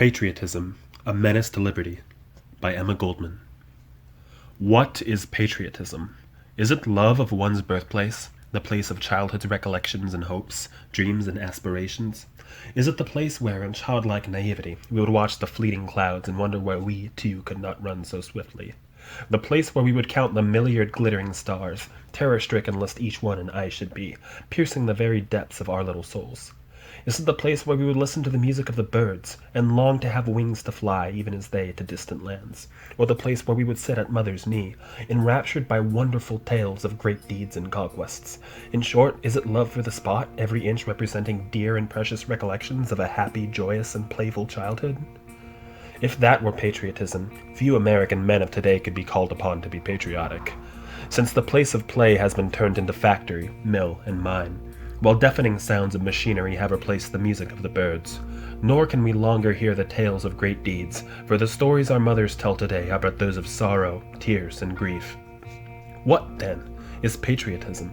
Patriotism, A Menace to Liberty by Emma Goldman. What is patriotism? Is it love of one's birthplace, the place of childhood's recollections and hopes, dreams and aspirations? Is it the place where, in childlike naivety, we would watch the fleeting clouds and wonder why we, too, could not run so swiftly? The place where we would count the myriad glittering stars, terror-stricken lest each one an eye should be, piercing the very depths of our little souls? Is it the place where we would listen to the music of the birds, and long to have wings to fly, even as they, to distant lands? Or the place where we would sit at mother's knee, enraptured by wonderful tales of great deeds and conquests? In short, is it love for the spot, every inch representing dear and precious recollections of a happy, joyous, and playful childhood? If that were patriotism, few American men of today could be called upon to be patriotic, since the place of play has been turned into factory, mill, and mine, while deafening sounds of machinery have replaced the music of the birds. Nor can we longer hear the tales of great deeds, for the stories our mothers tell today are but those of sorrow, tears, and grief. What, then, is patriotism?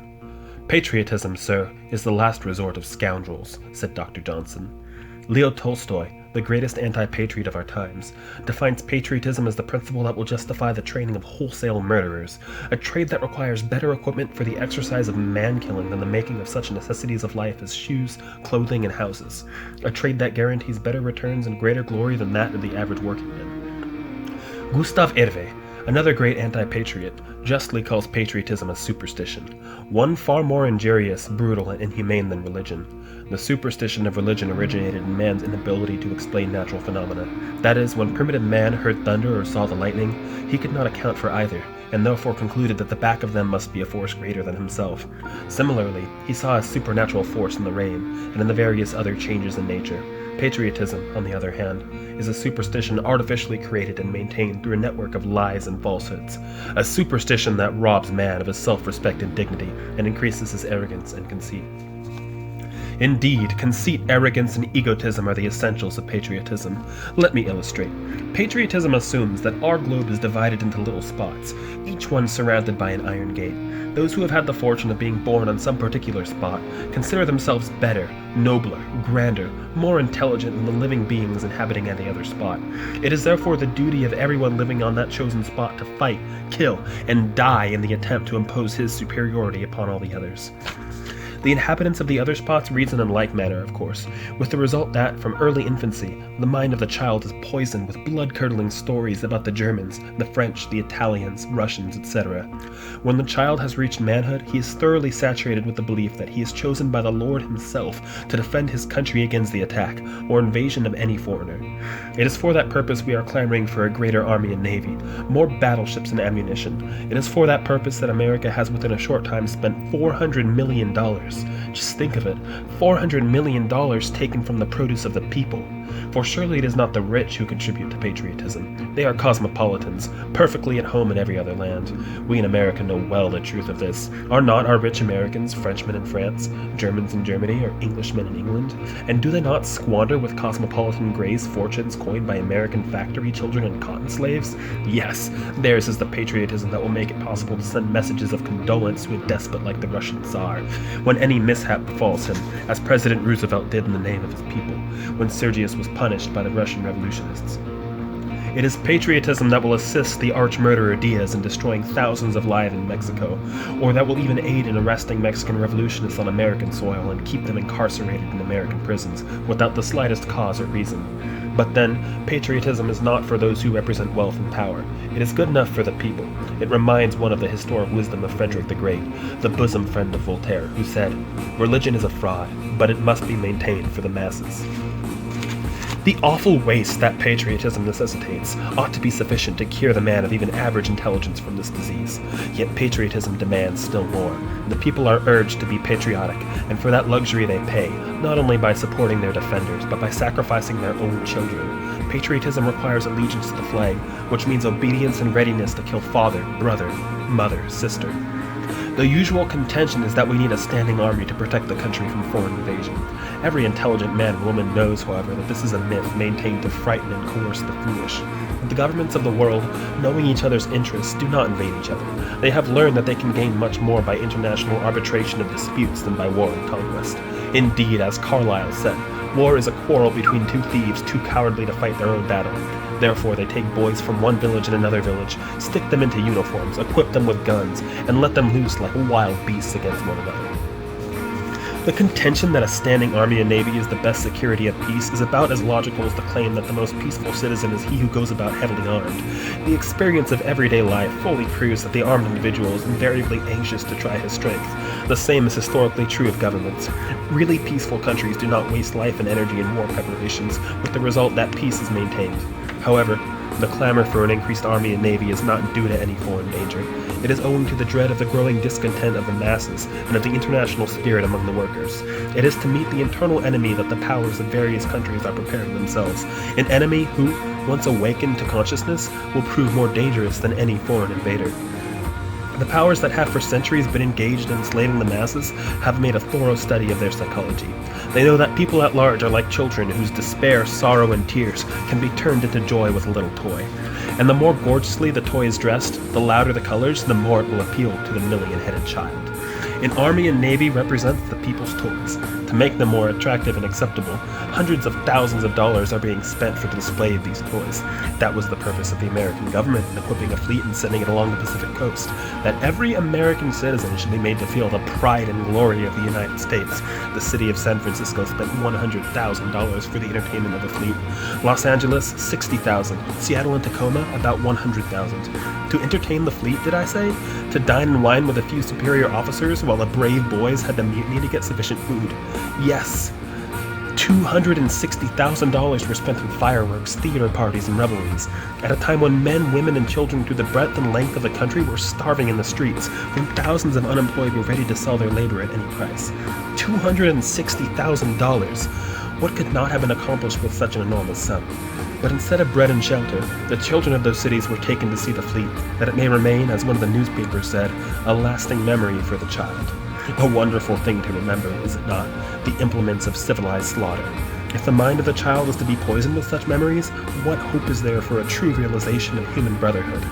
Patriotism, sir, is the last resort of scoundrels, said Dr. Johnson. Leo Tolstoy, the greatest anti-patriot of our times, defines patriotism as the principle that will justify the training of wholesale murderers, a trade that requires better equipment for the exercise of man-killing than the making of such necessities of life as shoes, clothing, and houses, a trade that guarantees better returns and greater glory than that of the average working man. Gustave Hervé, another great anti-patriot, justly calls patriotism a superstition, one far more injurious, brutal, and inhumane than religion. The superstition of religion originated in man's inability to explain natural phenomena. That is, when primitive man heard thunder or saw the lightning, he could not account for either, and therefore concluded that the back of them must be a force greater than himself. Similarly, he saw a supernatural force in the rain, and in the various other changes in nature. Patriotism, on the other hand, is a superstition artificially created and maintained through a network of lies and falsehoods, a superstition that robs man of his self-respect and dignity, and increases his arrogance and conceit. Indeed, conceit, arrogance, and egotism are the essentials of patriotism. Let me illustrate. Patriotism assumes that our globe is divided into little spots, each one surrounded by an iron gate. Those who have had the fortune of being born on some particular spot consider themselves better, nobler, grander, more intelligent than the living beings inhabiting any other spot. It is therefore the duty of everyone living on that chosen spot to fight, kill, and die in the attempt to impose his superiority upon all the others. The inhabitants of the other spots reason in like manner, of course, with the result that, from early infancy, the mind of the child is poisoned with blood-curdling stories about the Germans, the French, the Italians, Russians, etc. When the child has reached manhood, he is thoroughly saturated with the belief that he is chosen by the Lord himself to defend his country against the attack or invasion of any foreigner. It is for that purpose we are clamoring for a greater army and navy, more battleships and ammunition. It is for that purpose that America has within a short time spent $400 million. Just think of it, $400 million taken from the produce of the people. For surely it is not the rich who contribute to patriotism. They are cosmopolitans, perfectly at home in every other land. We in America know well the truth of this. Are not our rich Americans Frenchmen in France, Germans in Germany, or Englishmen in England? And do they not squander with cosmopolitan grace fortunes coined by American factory children and cotton slaves? Yes, theirs is the patriotism that will make it possible to send messages of condolence to a despot like the Russian Tsar, when any mishap befalls him, as President Roosevelt did in the name of his people, when Sergius was punished by the Russian revolutionists. It is patriotism that will assist the arch-murderer Diaz in destroying thousands of lives in Mexico, or that will even aid in arresting Mexican revolutionists on American soil and keep them incarcerated in American prisons without the slightest cause or reason. But then, patriotism is not for those who represent wealth and power. It is good enough for the people. It reminds one of the historic wisdom of Frederick the Great, the bosom friend of Voltaire, who said, "Religion is a fraud, but it must be maintained for the masses." The awful waste that patriotism necessitates ought to be sufficient to cure the man of even average intelligence from this disease. Yet patriotism demands still more. The people are urged to be patriotic, and for that luxury they pay, not only by supporting their defenders, but by sacrificing their own children. Patriotism requires allegiance to the flag, which means obedience and readiness to kill father, brother, mother, sister. The usual contention is that we need a standing army to protect the country from foreign invasion. Every intelligent man and woman knows, however, that this is a myth maintained to frighten and coerce the foolish. The governments of the world, knowing each other's interests, do not invade each other. They have learned that they can gain much more by international arbitration of disputes than by war and conquest. Indeed, as Carlyle said, war is a quarrel between two thieves too cowardly to fight their own battle. Therefore they take boys from one village and another village, stick them into uniforms, equip them with guns, and let them loose like wild beasts against one another. The contention that a standing army and navy is the best security of peace is about as logical as the claim that the most peaceful citizen is he who goes about heavily armed. The experience of everyday life fully proves that the armed individual is invariably anxious to try his strength. The same is historically true of governments. Really peaceful countries do not waste life and energy in war preparations, with the result that peace is maintained. However, the clamor for an increased army and navy is not due to any foreign danger. It is owing to the dread of the growing discontent of the masses and of the international spirit among the workers. It is to meet the internal enemy that the powers of various countries are preparing themselves, an enemy who, once awakened to consciousness, will prove more dangerous than any foreign invader. The powers that have for centuries been engaged in enslaving the masses have made a thorough study of their psychology. They know that people at large are like children whose despair, sorrow, and tears can be turned into joy with a little toy. And the more gorgeously the toy is dressed, the louder the colors, the more it will appeal to the million-headed child. An army and navy represents the people's toys. To make them more attractive and acceptable, hundreds of thousands of dollars are being spent for the display of these toys. That was the purpose of the American government in equipping a fleet and sending it along the Pacific coast, that every American citizen should be made to feel the pride and glory of the United States. The city of San Francisco spent $100,000 for the entertainment of the fleet. Los Angeles, $60,000. Seattle and Tacoma, about $100,000. To entertain the fleet, did I say? To dine and wine with a few superior officers while the brave boys had to mutiny to get sufficient food? Yes. $260,000 were spent on fireworks, theater parties, and revelries, at a time when men, women, and children through the breadth and length of the country were starving in the streets, when thousands of unemployed were ready to sell their labor at any price. $260,000! What could not have been accomplished with such an enormous sum? But instead of bread and shelter, the children of those cities were taken to see the fleet, that it may remain, as one of the newspapers said, a lasting memory for the child. A wonderful thing to remember, is it not? The implements of civilized slaughter. If the mind of the child is to be poisoned with such memories, what hope is there for a true realization of human brotherhood?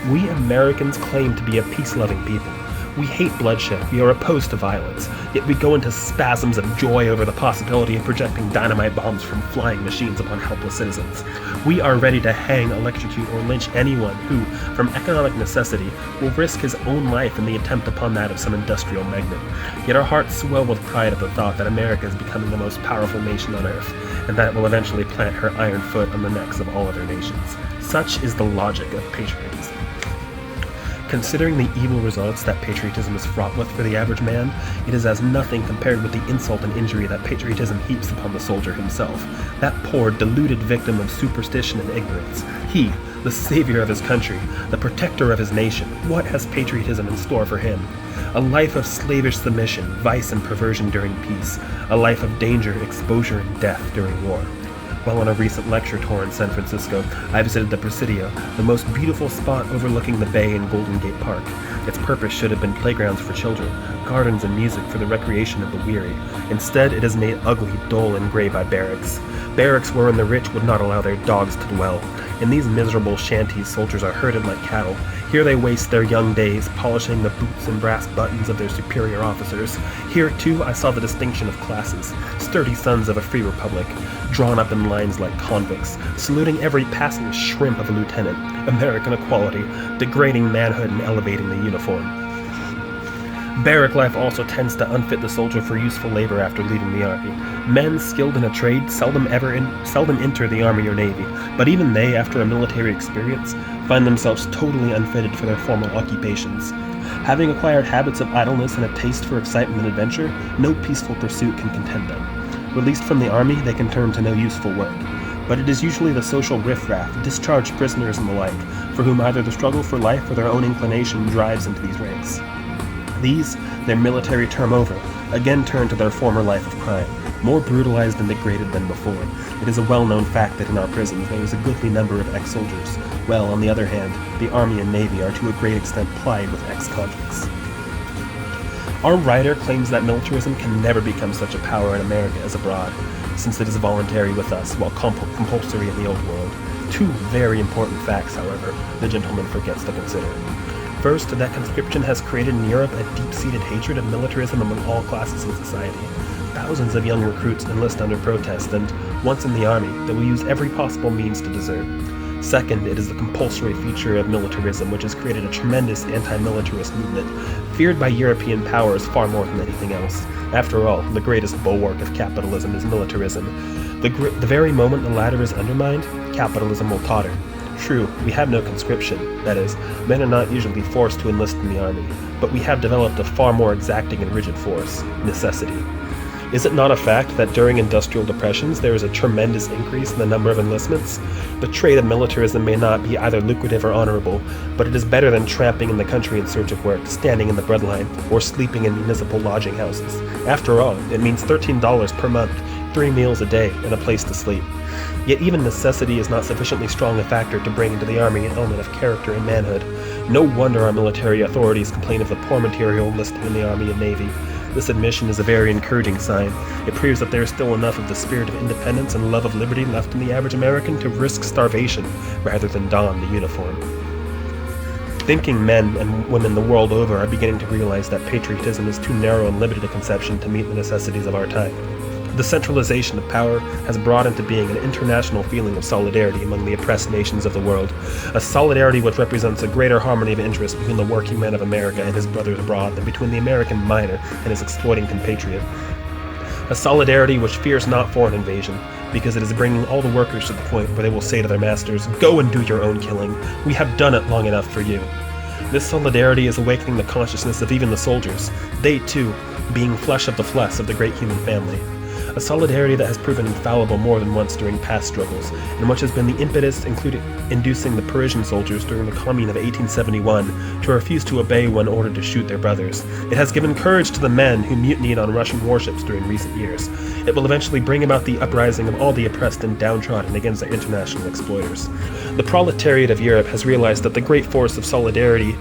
We Americans claim to be a peace-loving people. We hate bloodshed, we are opposed to violence, yet we go into spasms of joy over the possibility of projecting dynamite bombs from flying machines upon helpless citizens. We are ready to hang, electrocute, or lynch anyone who, from economic necessity, will risk his own life in the attempt upon that of some industrial magnate. Yet our hearts swell with pride at the thought that America is becoming the most powerful nation on earth, and that it will eventually plant her iron foot on the necks of all other nations. Such is the logic of patriotism. Considering the evil results that patriotism is fraught with for the average man, it is as nothing compared with the insult and injury that patriotism heaps upon the soldier himself, that poor, deluded victim of superstition and ignorance. He, the savior of his country, the protector of his nation, what has patriotism in store for him? A life of slavish submission, vice and perversion during peace, a life of danger, exposure, and death during war. While on a recent lecture tour in San Francisco, I visited the Presidio, the most beautiful spot overlooking the bay in Golden Gate Park. Its purpose should have been playgrounds for children, gardens and music for the recreation of the weary. Instead, it is made ugly, dull, and gray by barracks. Barracks wherein the rich would not allow their dogs to dwell. In these miserable shanties, soldiers are herded like cattle. Here they waste their young days, polishing the boots and brass buttons of their superior officers. Here, too, I saw the distinction of classes, sturdy sons of a free republic, drawn up in lines like convicts, saluting every passing shrimp of a lieutenant, American equality, degrading manhood and elevating the uniform. Barrack life also tends to unfit the soldier for useful labor after leaving the army. Men skilled in a trade seldom enter the army or navy, but even they, after a military experience, find themselves totally unfitted for their formal occupations. Having acquired habits of idleness and a taste for excitement and adventure, no peaceful pursuit can content them. Released from the army, they can turn to no useful work. But it is usually the social riffraff, discharged prisoners and the like, for whom either the struggle for life or their own inclination drives into these ranks. These, their military term over, again turn to their former life of crime, more brutalized and degraded than before. It is a well-known fact that in our prisons there is a goodly number of ex-soldiers, while, on the other hand, the Army and Navy are to a great extent plied with ex-convicts. Our writer claims that militarism can never become such a power in America as abroad, since it is voluntary with us while compulsory in the Old World. Two very important facts, however, the gentleman forgets to consider. First, that conscription has created in Europe a deep-seated hatred of militarism among all classes in society. thousands of young recruits enlist under protest, and, once in the army, they will use every possible means to desert. Second, it is the compulsory feature of militarism, which has created a tremendous anti-militarist movement, feared by European powers far more than anything else. After all, the greatest bulwark of capitalism is militarism. The very moment the latter is undermined, capitalism will totter. True, we have no conscription, that is, men are not usually forced to enlist in the army, but we have developed a far more exacting and rigid force, necessity. Is it not a fact that during industrial depressions there is a tremendous increase in the number of enlistments? The trade of militarism may not be either lucrative or honorable, but it is better than tramping in the country in search of work, standing in the breadline, or sleeping in municipal lodging houses. After all, it means $13 per month, 3 meals a day, and a place to sleep. Yet even necessity is not sufficiently strong a factor to bring into the army an element of character and manhood. No wonder our military authorities complain of the poor material enlisted in the army and navy. This admission is a very encouraging sign. It proves that there is still enough of the spirit of independence and love of liberty left in the average American to risk starvation rather than don the uniform. Thinking men and women the world over are beginning to realize that patriotism is too narrow and limited a conception to meet the necessities of our time. The centralization of power has brought into being an international feeling of solidarity among the oppressed nations of the world, a solidarity which represents a greater harmony of interest between the working man of America and his brothers abroad than between the American miner and his exploiting compatriot. A solidarity which fears not foreign invasion, because it is bringing all the workers to the point where they will say to their masters, "Go and do your own killing. We have done it long enough for you." This solidarity is awakening the consciousness of even the soldiers, they too, being flesh of the flesh of the great human family. A solidarity that has proven infallible more than once during past struggles, and which has been the impetus inducing the Parisian soldiers during the Commune of 1871 to refuse to obey when ordered to shoot their brothers. It has given courage to the men who mutinied on Russian warships during recent years. It will eventually bring about the uprising of all the oppressed and downtrodden against their international exploiters. The proletariat of Europe has realized that the great force of solidarity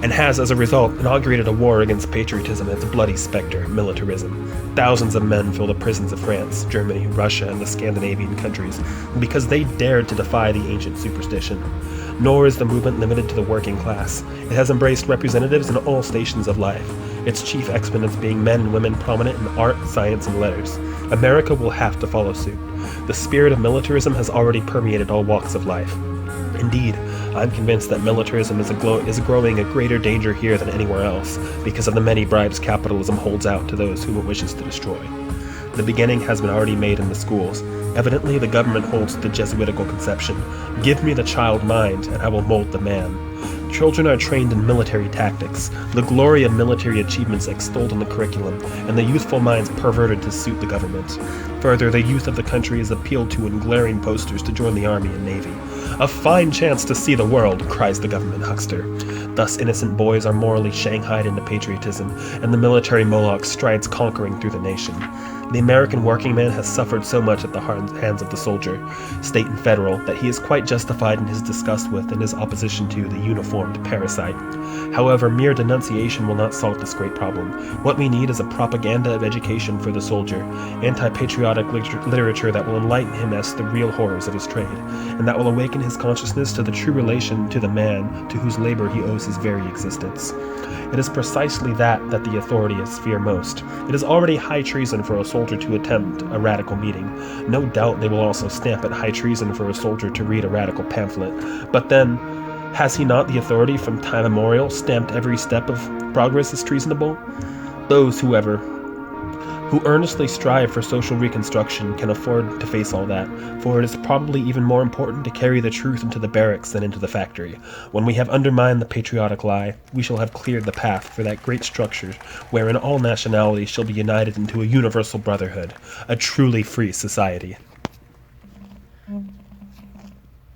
and has, as a result, inaugurated a war against patriotism and its bloody specter, militarism. Thousands of men fill the prisons of France, Germany, Russia, and the Scandinavian countries because they dared to defy the ancient superstition. Nor is the movement limited to the working class. It has embraced representatives in all stations of life, its chief exponents being men and women prominent in art, science, and letters. America will have to follow suit. The spirit of militarism has already permeated all walks of life. Indeed, I'm convinced that militarism is growing a greater danger here than anywhere else because of the many bribes capitalism holds out to those whom it wishes to destroy. The beginning has been already made in the schools. Evidently, the government holds the Jesuitical conception, "Give me the child mind, and I will mold the man." Children are trained in military tactics, the glory of military achievements extolled in the curriculum, and the youthful minds perverted to suit the government. Further, the youth of the country is appealed to in glaring posters to join the army and navy. "A fine chance to see the world," cries the government huckster. Thus innocent boys are morally shanghaied into patriotism, and the military Moloch strides conquering through the nation. The American working man has suffered so much at the hands of the soldier, state and federal, that he is quite justified in his disgust with and his opposition to the uniformed parasite. However, mere denunciation will not solve this great problem. What we need is a propaganda of education for the soldier, anti-patriotic literature that will enlighten him as to the real horrors of his trade, and that will awaken his consciousness to the true relation to the man to whose labor he owes his very existence. It is precisely that the authorities fear most. It is already high treason for a soldier to attempt a radical meeting. No doubt they will also stamp it high treason for a soldier to read a radical pamphlet. But then, has he not the authority from time immemorial stamped every step of progress as treasonable? Those who earnestly strive for social reconstruction can afford to face all that, for it is probably even more important to carry the truth into the barracks than into the factory. When we have undermined the patriotic lie, we shall have cleared the path for that great structure wherein all nationalities shall be united into a universal brotherhood, a truly free society.